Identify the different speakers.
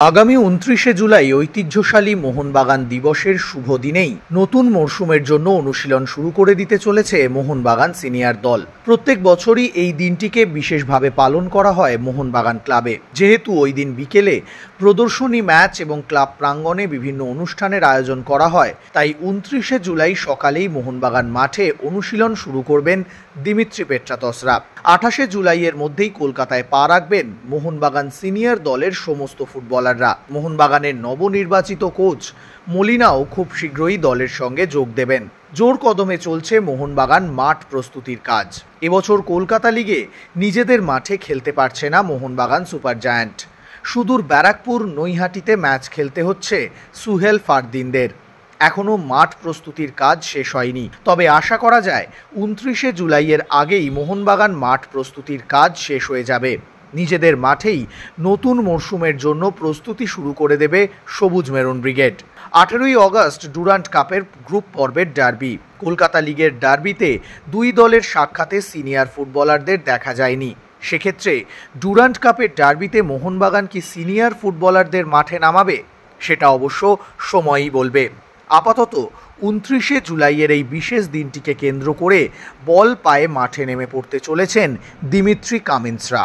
Speaker 1: আগামী ২৯শে জুলাই ঐতিহ্যশালী মোহনবাগান দিবসের শুভ দিনেই নতুন মরশুমের জন্য অনুশীলন শুরু করে দিতে চলেছে মোহনবাগান সিনিয়র দল। প্রত্যেক বছরই এই দিনটিকে বিশেষভাবে পালন করা হয় মোহনবাগান ক্লাবে। যেহেতু ওই দিন বিকেলে প্রদর্শনী ম্যাচ এবং ক্লাব প্রাঙ্গণে বিভিন্ন অনুষ্ঠানের আয়োজন করা হয়, তাই ২৯শে জুলাই সকালেই মোহনবাগান মাঠে অনুশীলন শুরু করবেন দিমিত্রি পেট্রাতসরা। ২৮শে জুলাইয়ের মধ্যেই কলকাতায় পা রাখবেন মোহনবাগান সিনিয়র দলের সমস্ত ফুটবলাররা। মোহনবাগানের নবনির্বাচিত কোচ মলিনাও খুব শীঘ্রই দলের সঙ্গে যোগ দেবেন। জোর কদমে চলছে মোহনবাগান মাঠ প্রস্তুতির কাজ। এবছর কলকাতা লিগে নিজেদের মাঠে খেলতে পারছে না মোহনবাগান সুপার জায়ান্ট। সুদূর ব্যারাকপুর নৈহাটিতে ম্যাচ খেলতে হচ্ছে সুহেল ফারদিনদের। এখনও মাঠ প্রস্তুতির কাজ শেষ হয়নি, তবে আশা করা যায় ২৯শে জুলাইয়ের আগেই মোহনবাগান মাঠ প্রস্তুতির কাজ শেষ হয়ে যাবে। নিজেদের মাঠেই নতুন মরশুমের জন্য প্রস্তুতি শুরু করে দেবে সবুজ মেরুন ব্রিগেড। ১৮ই অগস্ট ডুরান্ট কাপের গ্রুপ পর্বের ডার্বি। কলকাতা লিগের ডার্বিতে দুই দলের সাক্ষাতে সিনিয়র ফুটবলারদের দেখা যায়নি। সেক্ষেত্রে ডুরান্ট কাপের ডার্বিতে মোহনবাগান কি সিনিয়র ফুটবলারদের মাঠে নামাবে, সেটা অবশ্য সময়ই বলবে। আপাতত ২৯শে জুলাইয়ের এই বিশেষ দিনটিকে কেন্দ্র করে বল পায়ে মাঠে নেমে পড়তে চলেছেন দিমিত্রি কামিন্সরা।